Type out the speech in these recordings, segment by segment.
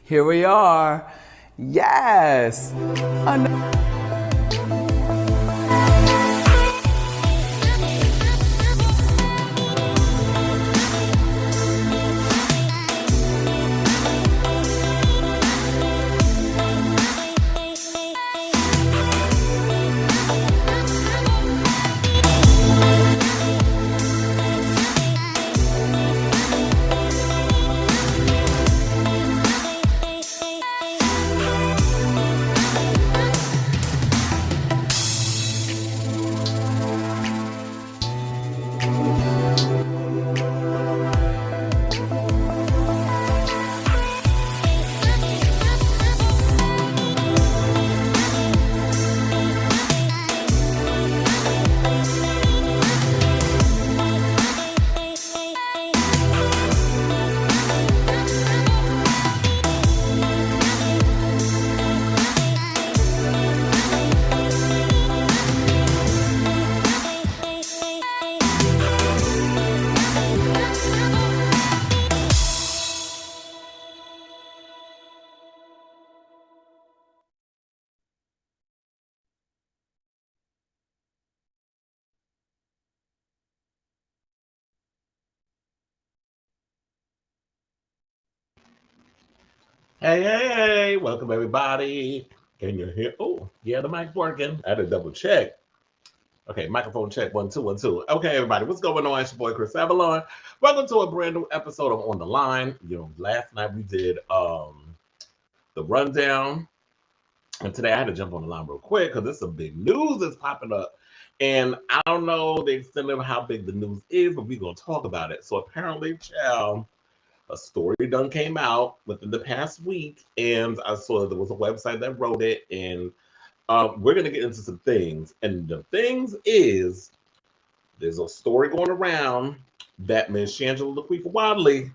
Here we are. Yes. Hey, welcome everybody. Can you hear? Oh, yeah, the mic's working. I had to double check. Okay, microphone check 1 2 1 2. Okay, everybody, what's going on? It's your boy Chris Avalon. Welcome to a brand new episode of On the Line. Last night we did the rundown, and today I had to jump on the line real quick because there's some big news that's popping up. And I don't know the extent of how big the news is, but we're gonna talk about it. So apparently, child, a story done came out within the past week, and I saw there was a website that wrote it, and we're gonna get into some things. And the things is there's a story going around that Miss Shangela Wadley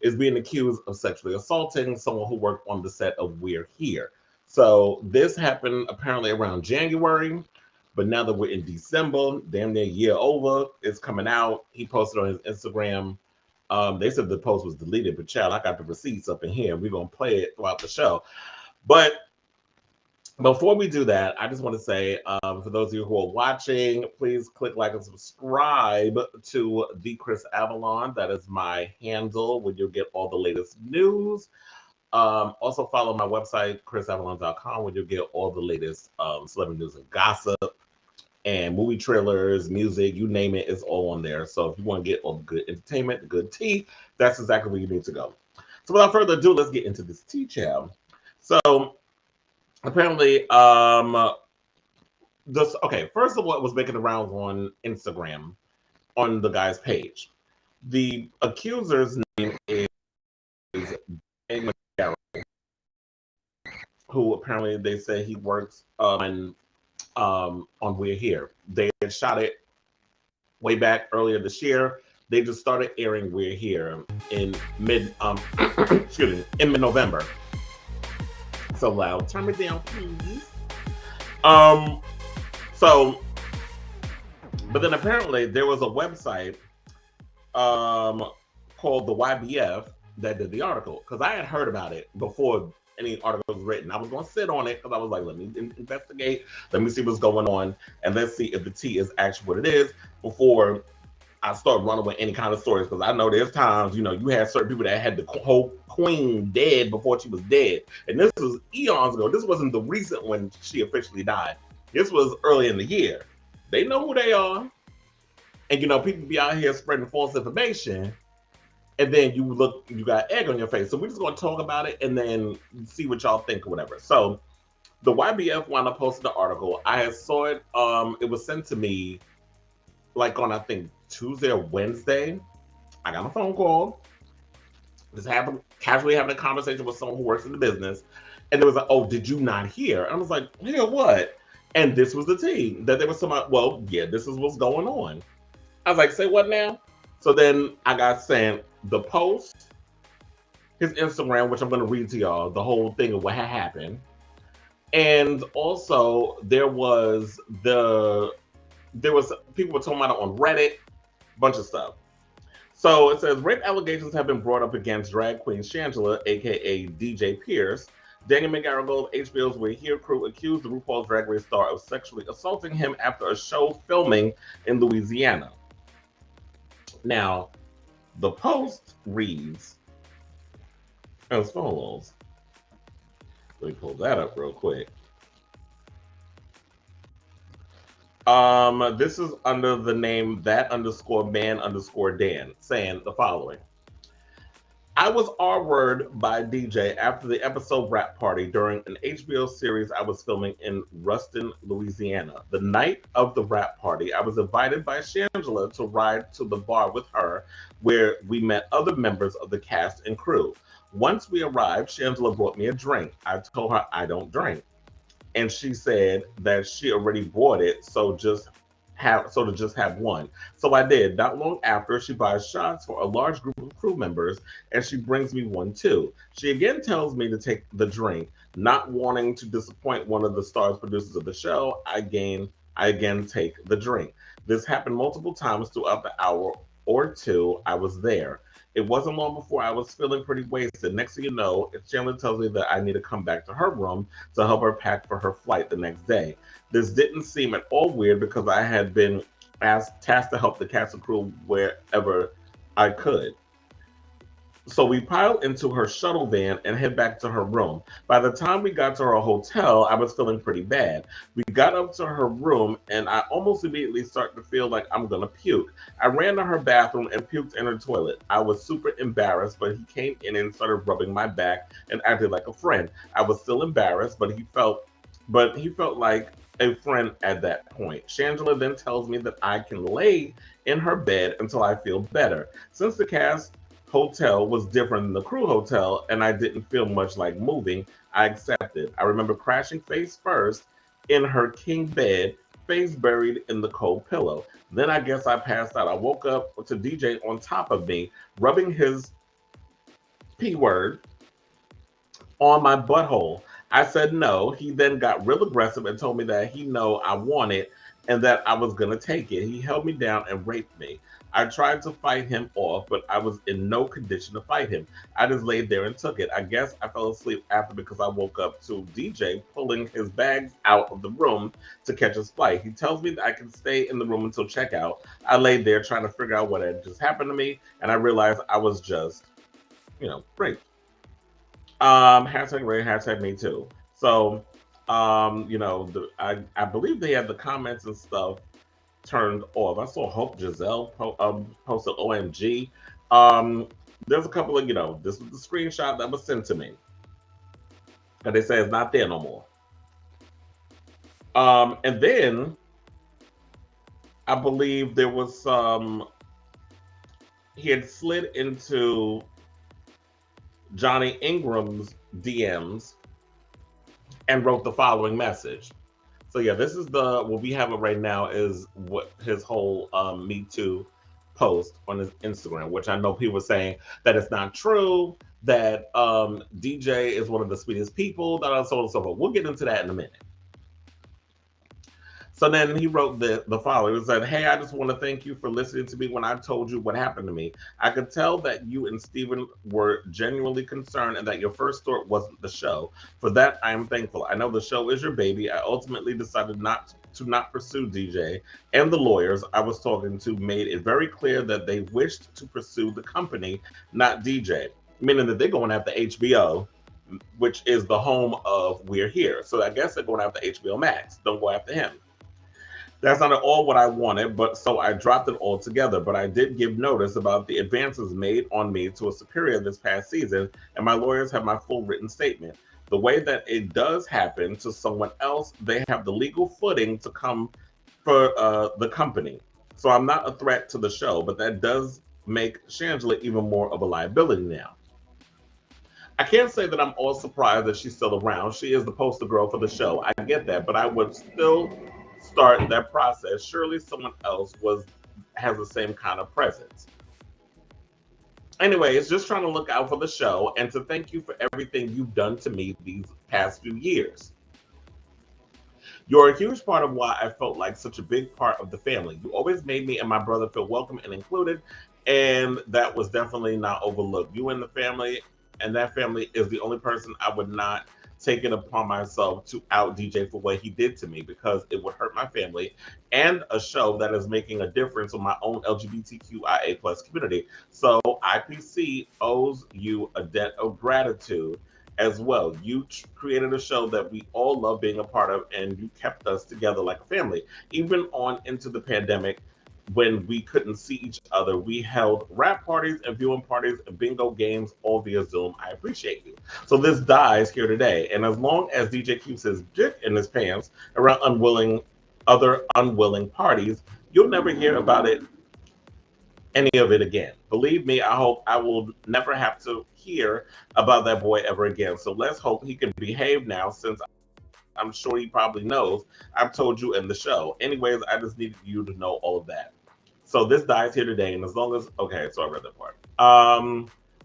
is being accused of sexually assaulting someone who worked on the set of We're Here. So this happened apparently around January, but now that we're in December, damn near a year over, it's coming out. He posted on his Instagram. They said the post was deleted, but child, I got the receipts up in here. We're gonna play it throughout the show. But before we do that, I just want to say, for those of you who are watching, please click like and subscribe to the Chris Avalon. That is my handle where you'll get all the latest news. Also follow my website, chrisavalon.com, where you'll get all the latest celebrity news and gossip and movie trailers, music, you name it, it's all on there. So if you want to get all the good entertainment, good tea, that's exactly where you need to go. So without further ado, let's get into this tea, child. So apparently, first of all, it was making the rounds on Instagram on the guy's page. The accuser's name is Dan McGarrett, who apparently they say he works on We're Here. They had shot it way back earlier this year. They just started airing We're Here in mid in mid-November. So loud. Turn me down, please. So, but then apparently there was a website called the YBF that did the article, because I had heard about it before any article was written. I was going to sit on it because I was like, let me investigate, let me see what's going on, and let's see if the tea is actually what it is before I start running with any kind of stories. Because I know there's times, you had certain people that had the whole queen dead before she was dead, and this was eons ago. This wasn't the recent when she officially died. This was early in the year. They know who they are, and people be out here spreading false information. And then you got egg on your face. So we're just going to talk about it and then see what y'all think or whatever. So the YBF wound up posting the article. I had saw it. It was sent to me like on, I think, Tuesday or Wednesday. I got a phone call. Just casually having a conversation with someone who works in the business. And it was like, oh, did you not hear? And I was like, hear what? And this was the tea. That there was somebody, well, yeah, this is what's going on. I was like, say what now? So then I got sent the post, his Instagram, which I'm going to read to y'all, the whole thing of what had happened. And also there was people were talking about it on Reddit, bunch of stuff. So it says rape allegations have been brought up against drag queen Shangela, aka DJ Pierce. Daniel McGarrigle, HBO's We're Here crew, accused the RuPaul's Drag Race star of sexually assaulting him after a show filming in Louisiana. Now, the post reads as follows. Let me pull that up real quick. This is under the name that_man_Dan, saying the following. I was R-word by DJ after the episode Rap Party during an HBO series I was filming in Ruston, Louisiana. The night of the Rap Party, I was invited by Shangela to ride to the bar with her, where we met other members of the cast and crew. Once we arrived, Shangela brought me a drink. I told her I don't drink, and she said that she already bought it, so to just have one. So I did. Not long after, she buys shots for a large group of crew members, and she brings me one too. She again tells me to take the drink. Not wanting to disappoint one of the stars producers of the show, I again take the drink. This happened multiple times throughout the hour or two I was there. It wasn't long before I was feeling pretty wasted. Next thing you know, Chandler tells me that I need to come back to her room to help her pack for her flight the next day. This didn't seem at all weird because I had been tasked to help the cast and crew wherever I could. So we piled into her shuttle van and head back to her room. By the time we got to her hotel, I was feeling pretty bad. We got up to her room and I almost immediately started to feel like I'm gonna puke. I ran to her bathroom and puked in her toilet. I was super embarrassed, but he came in and started rubbing my back and acted like a friend. I was still embarrassed, but he felt like a friend at that point. Shangela then tells me that I can lay in her bed until I feel better. Since the cast hotel was different than the crew hotel and I didn't feel much like moving, I accepted. I remember crashing face first in her king bed, face buried in the cold pillow. Then I guess I passed out. I woke up to DJ on top of me, rubbing his P word on my butthole. I said no. He then got real aggressive and told me that he know I want it and that I was going to take it. He held me down and raped me. I tried to fight him off, but I was in no condition to fight him. I just laid there and took it. I guess I fell asleep after because I woke up to DJ pulling his bags out of the room to catch his flight. He tells me that I can stay in the room until checkout. I laid there trying to figure out what had just happened to me, and I realized I was just, raped. Hashtag Ray, hashtag me too. So, I believe they had the comments and stuff turned off. I saw Hope Giselle posted OMG. There's a couple of, this was the screenshot that was sent to me. And they say it's not there no more. And then I believe there was he had slid into Johnny Ingram's DMs and wrote the following message. So yeah, this is what we have it right now is what his whole Me Too post on his Instagram, which I know people are saying that it's not true, that DJ is one of the sweetest people, that so on and so forth. We'll get into that in a minute. So then he wrote the following. He said, "Hey, I just want to thank you for listening to me when I told you what happened to me. I could tell that you and Steven were genuinely concerned and that your first thought wasn't the show. For that, I am thankful. I know the show is your baby. I ultimately decided not pursue DJ, and the lawyers I was talking to made it very clear that they wished to pursue the company, not DJ, meaning that they're going after HBO, which is the home of We're Here. So I guess they're going after HBO Max. Don't go after him. That's not at all what I wanted, but so I dropped it altogether. But I did give notice about the advances made on me to a superior this past season, and my lawyers have my full written statement. The way that it does happen to someone else, they have the legal footing to come for the company. So I'm not a threat to the show, but that does make Shangela even more of a liability now. I can't say that I'm all surprised that she's still around. She is the poster girl for the show. I get that, but I would still start that process. Surely someone else has the same kind of presence. Anyway, it's just trying to look out for the show and to thank you for everything you've done to me these past few years. You're a huge part of why I felt like such a big part of the family. You always made me and my brother feel welcome and included, And that was definitely not overlooked. You and the family, and that family is the only person I would not take it upon myself to out DJ for what he did to me, because it would hurt my family and a show that is making a difference on my own LGBTQIA plus community. So IPC owes you a debt of gratitude as well. You created a show that we all love being a part of, and you kept us together like a family. Even on into the pandemic, when we couldn't see each other, we held rap parties and viewing parties and bingo games all via Zoom. I appreciate you. So this dies here today. And as long as DJ keeps his dick in his pants around other unwilling parties, you'll never hear about any of it again. Believe me, I hope I will never have to hear about that boy ever again. So let's hope he can behave now, since I'm sure he probably knows I've told you in the show. Anyways, I just needed you to know all of that. So this dies here today, and as long as okay, so I read that part.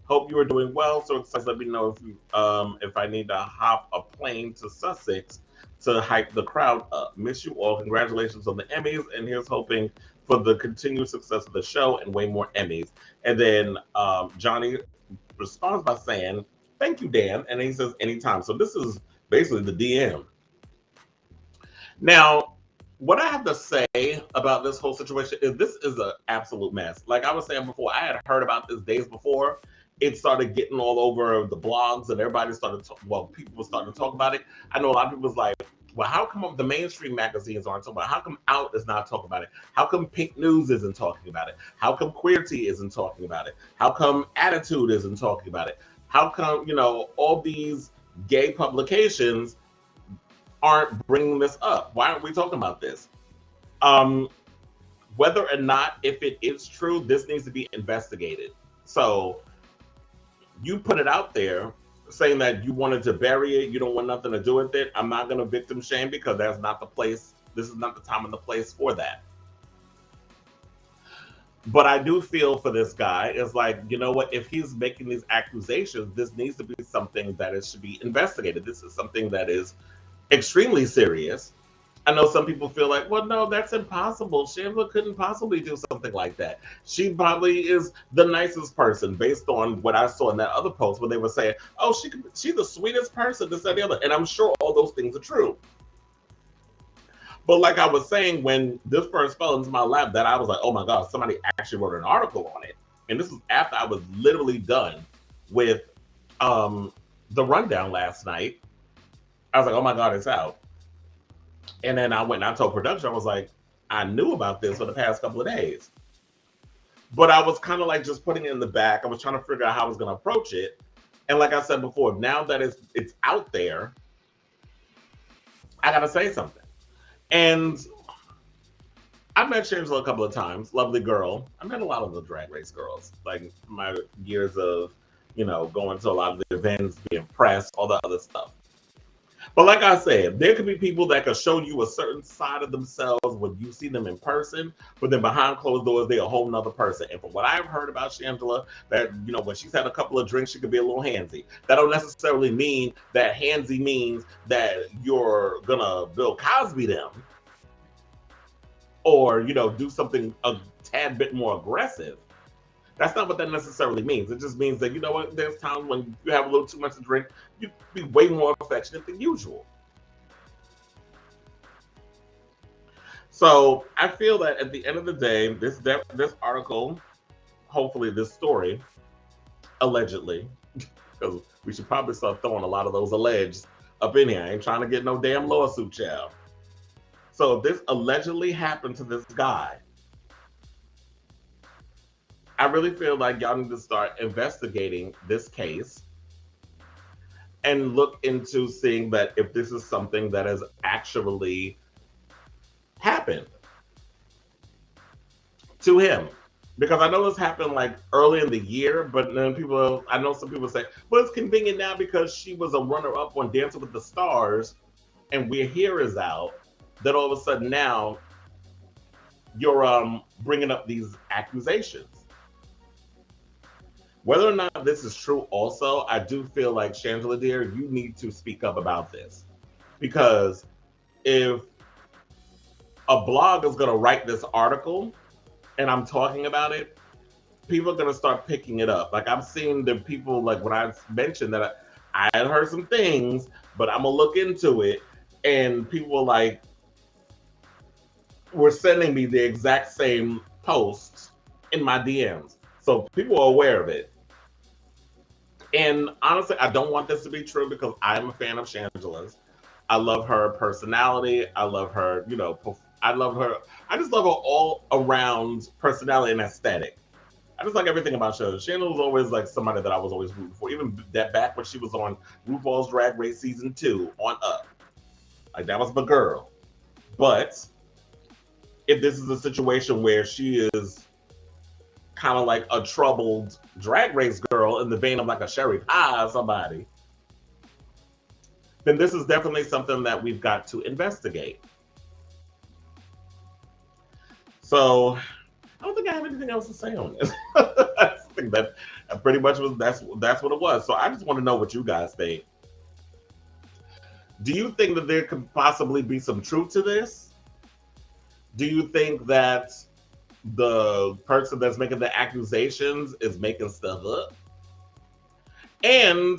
Hope you are doing well. So excited. Let me know if I need to hop a plane to Sussex to hype the crowd up. Miss you all. Congratulations on the Emmys, and here's hoping for the continued success of the show and way more Emmys. And then Johnny responds by saying, "Thank you, Dan," and he says, "Anytime." So this is basically the DM. Now, what I have to say about this whole situation is this is an absolute mess. Like I was saying before, I had heard about this days before. It started getting all over the blogs, and everybody started, people were starting to talk about it. I know a lot of people was like, well, how come the mainstream magazines aren't talking about it? How come Out is not talking about it? How come Pink News isn't talking about it? How come Queer Tea isn't talking about it? How come Attitude isn't talking about it? How come, all these gay publications aren't bringing this up? Why aren't we talking about this? Whether or not, if it is true, this needs to be investigated. So you put it out there saying that you wanted to bury it, you don't want nothing to do with it. I'm not going to victim shame, because that's not the place. This is not the time and the place for that. But I do feel for this guy. It's like, you know what? If he's making these accusations, this needs to be something that should be investigated. This is something that is extremely serious. I know some people feel like, well, no, that's impossible. Shangela couldn't possibly do something like that. She probably is the nicest person, based on what I saw in that other post where they were saying, oh, she's the sweetest person, this and the other. And I'm sure all those things are true. But like I was saying, when this first fell into my lap, that I was like, oh my God, somebody actually wrote an article on it. And this was after I was literally done with the rundown last night. I was like, oh my God, it's out. And then I went and I told production, I was like, I knew about this for the past couple of days. But I was kind of like just putting it in the back. I was trying to figure out how I was going to approach it. And like I said before, now that it's out there, I got to say something. And I've met Shangela a couple of times. Lovely girl. I met a lot of the Drag Race girls. Like my years of, going to a lot of the events, being pressed, all the other stuff. But like I said, there could be people that could show you a certain side of themselves when you see them in person, but then behind closed doors, they're a whole nother person. And from what I've heard about Shangela, that, when she's had a couple of drinks, she could be a little handsy. That don't necessarily mean that handsy means that you're gonna Bill Cosby them or, do something a tad bit more aggressive. That's not what that necessarily means. It just means that, there's times when you have a little too much to drink, you be way more affectionate than usual. So I feel that at the end of the day, this article, hopefully this story, allegedly, because we should probably start throwing a lot of those alleged up in here. I ain't trying to get no damn lawsuit, child. So if this allegedly happened to this guy, I really feel like y'all need to start investigating this case and look into seeing that if this is something that has actually happened to him. Because I know this happened like early in the year, but then I know some people say, well, it's convenient now because she was a runner-up on Dancing with the Stars and We're Here is out, that all of a sudden now you're bringing up these accusations. Whether or not this is true also, I do feel like, Shangela dear, you need to speak up about this. Because if a blog is going to write this article and I'm talking about it, people are gonna start picking it up. Like I've seen the people like when I mentioned that I had heard some things, but I'm gonna look into it, and people were sending me the exact same posts in my DMs. So people are aware of it. And honestly, I don't want this to be true because I'm a fan of Shangela's. I love her personality. I love her, I love her. I just love her all around personality and aesthetic. I just like everything about Shangela. Shangela was always like somebody that I was always rooting for. Even that back when she was on RuPaul's Drag Race season 2 on up. Like that was my girl. But if this is a situation where she is kind of like a troubled drag race girl in the vein of like a Sherry Pie or somebody, then this is definitely something that we've got to investigate. So I don't think I have anything else to say on this. I think that pretty much that's what it was. So I just want to know what you guys think. Do you think that there could possibly be some truth to this? Do you think that the person that's making the accusations is making stuff up? And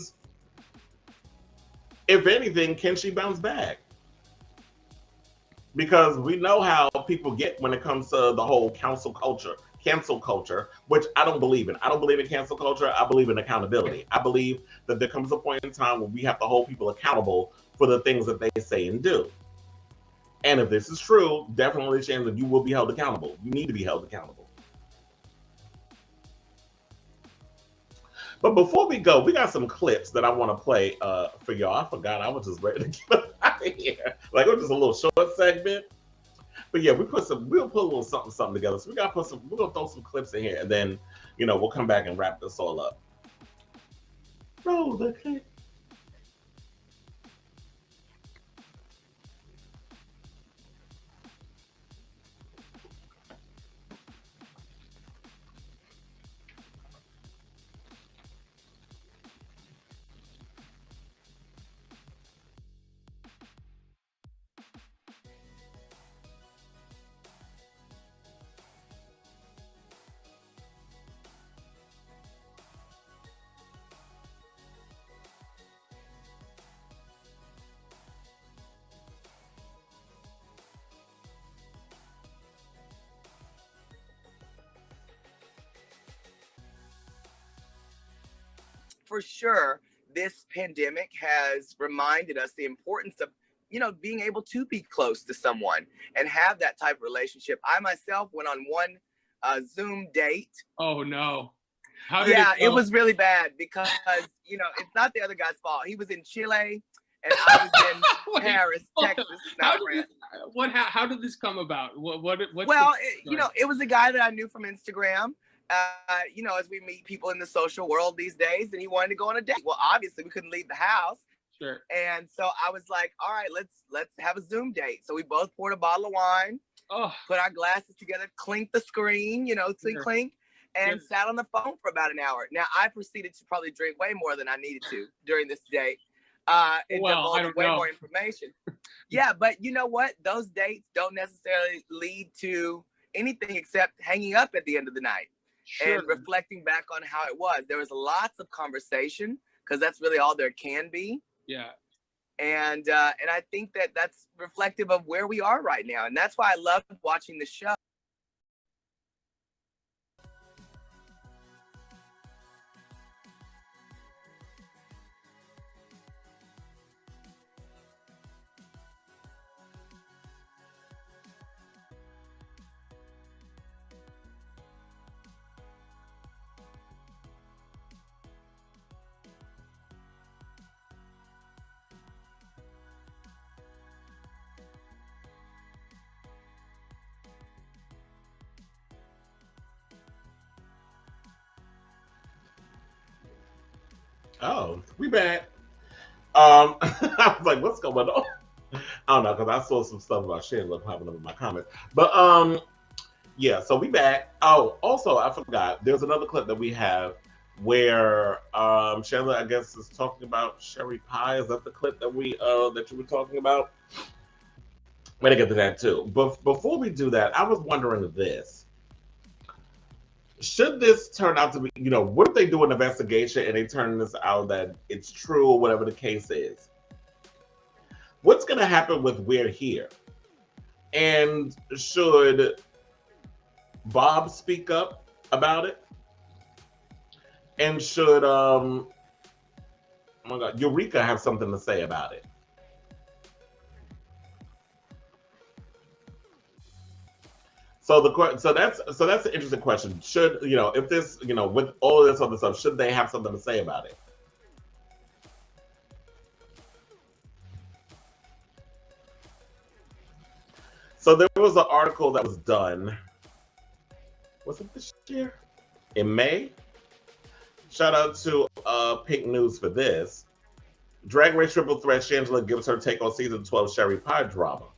if anything, can she bounce back? Because we know how people get when it comes to the whole cancel culture, which I don't believe in. I don't believe in cancel culture. I believe in accountability. I believe that there comes a point in time where we have to hold people accountable for the things that they say and do. And if this is true, definitely, Shangela, you will be held accountable. You need to be held accountable. But before we go, we got some clips that I want to play for y'all. I forgot I was just ready to get out of here. Like it was just a little short segment. But yeah, we'll put a little something together. So we're gonna throw some clips in here, and then we'll come back and wrap this all up. Roll the clip. For sure, this pandemic has reminded us the importance of, being able to be close to someone and have that type of relationship. I myself went on one Zoom date. Oh no. It was really bad because, it's not the other guy's fault. He was in Chile and I was in Paris, Texas. How did this come about? It was a guy that I knew from Instagram. As we meet people in the social world these days, and he wanted to go on a date. Well, obviously we couldn't leave the house. Sure. And so I was like, all right, let's have a Zoom date. So we both poured a bottle of wine, put our glasses together, clinked the screen, clink, clink, and sat on the phone for about an hour. Now I proceeded to probably drink way more than I needed to during this date. Divulged way more information. Yeah, but you know what? Those dates don't necessarily lead to anything except hanging up at the end of the night. Sure. And reflecting back on how it was. There was lots of conversation because that's really all there can be. Yeah. And I think that that's reflective of where we are right now. And that's why I love watching the show. Oh, we back. I was like, what's going on? I don't know, because I saw some stuff about Shangela popping up in my comments. But yeah, so we back. Oh, also I forgot, there's another clip that we have where Shangela, I guess, is talking about Sherry Pie. Is that the clip that that you were talking about? I'm gonna get to that too. But before we do that, I was wondering this. should this turn out to be, what if they do an investigation and they turn this out that it's true or whatever the case is? What's going to happen with We're Here? And should Bob speak up about it? And should, oh my God, Eureka have something to say about it? So that's an interesting question. Should, if this, with all of this other stuff, should they have something to say about it? So there was an article that was done. Was it this year? In May? Shout out to Pink News for this. Drag Race Triple Threat, Shangela gives her take on season 12 Sherry Pie drama.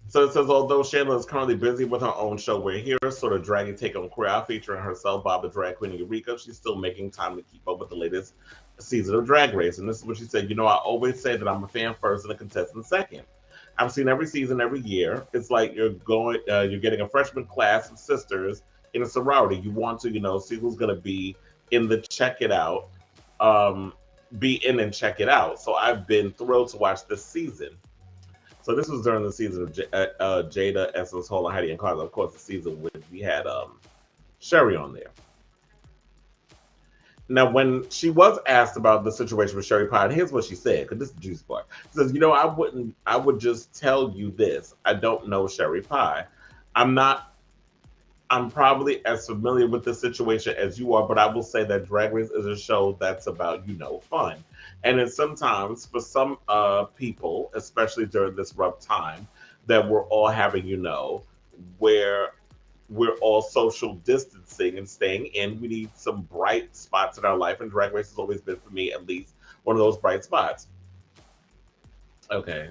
So it says, although Shangela is currently busy with her own show, We're Here, sort of dragging take on queer eye featuring herself, Bob the Drag Queen, and Eureka, she's still making time to keep up with the latest season of Drag Race. And this is what she said, I always say that I'm a fan first and a contestant second. I've seen every season, every year. It's like you're getting a freshman class of sisters in a sorority. You want to, see who's going to be in the check it out, be in and check it out. So I've been thrilled to watch this season. So this was during the season of Jada, Essence, Hall, and Heidi and Carla. Of course, the season when we had Sherry on there. Now, when she was asked about the situation with Sherry Pie, here's what she said, because this is the juice part. She says, I would just tell you this. I don't know Sherry Pie. I'm probably as familiar with the situation as you are, but I will say that Drag Race is a show that's about, fun. And it's sometimes for some people, especially during this rough time that we're all having, where we're all social distancing and staying in, we need some bright spots in our life. And Drag Race has always been, for me at least, one of those bright spots. Okay.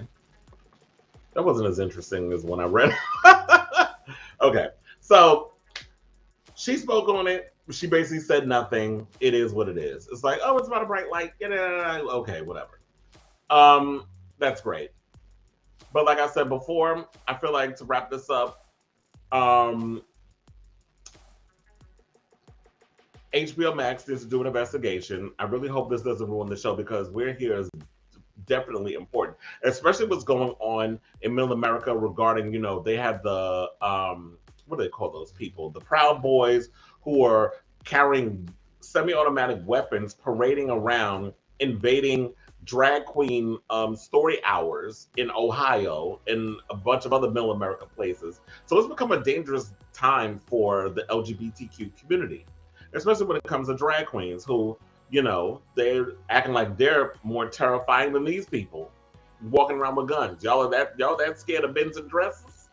That wasn't as interesting as when I read. Okay. So she spoke on it. She basically said nothing. It is what it is. It's like, oh, it's about a bright light. Okay, whatever. That's great. But like I said before, I feel like to wrap this up, HBO Max is to do an investigation. I really hope this doesn't ruin the show because We're Here is definitely important, especially what's going on in Middle America regarding, they have the, what do they call those people? The Proud Boys who are carrying semi-automatic weapons, parading around, invading drag queen story hours in Ohio and a bunch of other Middle America places. So it's become a dangerous time for the LGBTQ community, especially when it comes to drag queens who, they're acting like they're more terrifying than these people walking around with guns. Y'all that scared of Benson dresses?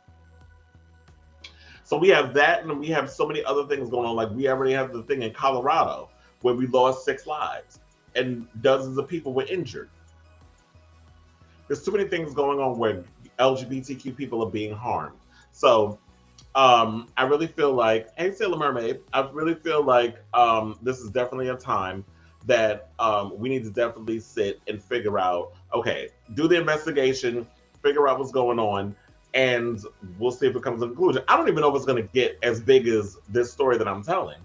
So we have that, and we have so many other things going on. Like we already have the thing in Colorado where we lost 6 lives and dozens of people were injured. There's too many things going on where LGBTQ people are being harmed. So I really feel like, hey, Sailor Mermaid, I really feel like this is definitely a time that we need to definitely sit and figure out, okay, do the investigation, figure out what's going on, and we'll see if it comes to a conclusion. I don't even know if it's going to get as big as this story that I'm telling.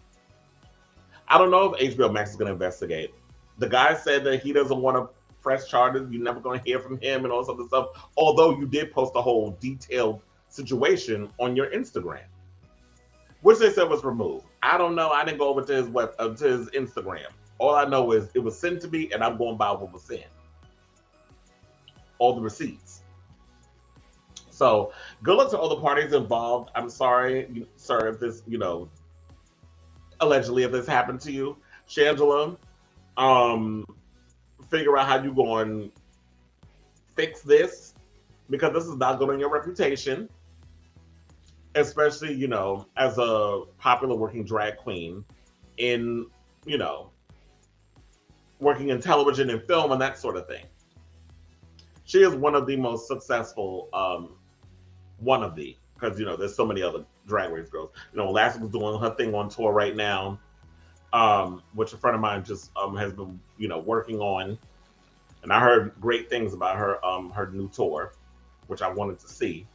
I don't know if HBO Max is going to investigate. The guy said that he doesn't want to press charges. You're never going to hear from him and all this other stuff. Although you did post a whole detailed situation on your Instagram, which they said was removed. I don't know. I didn't go over to his to his Instagram. All I know is it was sent to me, and I'm going by what was sent. All the receipts. So good luck to all the parties involved. I'm sorry, sir, if this, allegedly if this happened to you. Shangela, figure out how you going to fix this, because this is not good on your reputation, especially, as a popular working drag queen in, working in television and film and that sort of thing. She is one of the most successful, because there's so many other Drag Race girls. Elastic's doing her thing on tour right now, which a friend of mine just has been working on, and I heard great things about her new tour, which I wanted to see.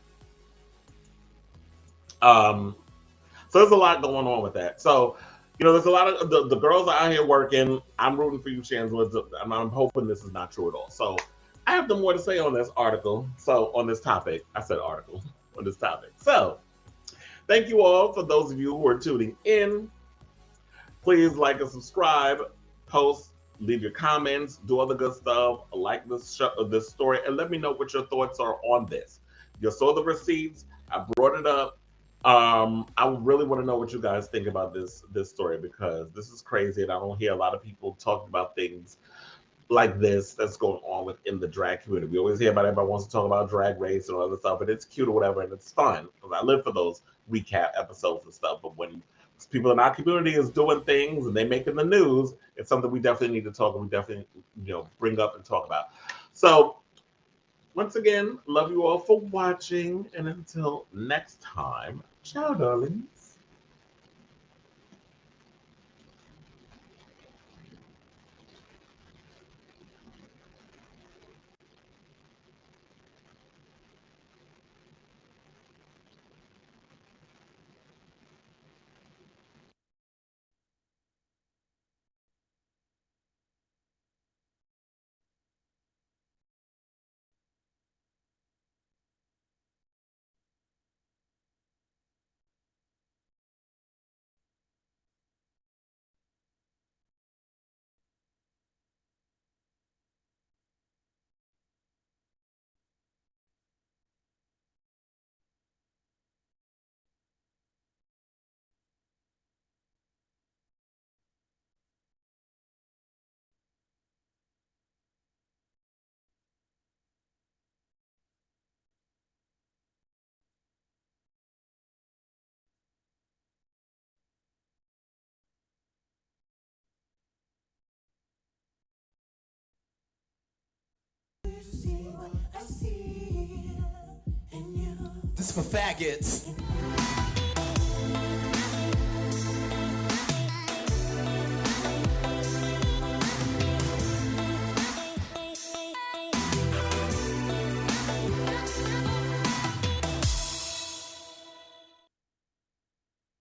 So there's a lot going on with that. So, there's a lot of the girls are out here working. I'm rooting for you, Shangela. I'm hoping this is not true at all. So I have no more to say on this article. So on this topic, I said article on this topic. So thank you all for those of you who are tuning in. Please like and subscribe, post, leave your comments, do all the good stuff, like this story, and let me know what your thoughts are on this. You saw the receipts. I brought it up. I really want to know what you guys think about this story because this is crazy, and I don't hear a lot of people talking about things like this that's going on within the drag community. We always hear about everybody wants to talk about drag race and all other stuff, and it's cute or whatever, and it's fun because I live for those recap episodes and stuff. But when people in our community is doing things and they making the news, it's something we definitely need to talk and we definitely bring up and talk about. So once again, love you all for watching, and until next time, ciao, darlings. This is for faggots.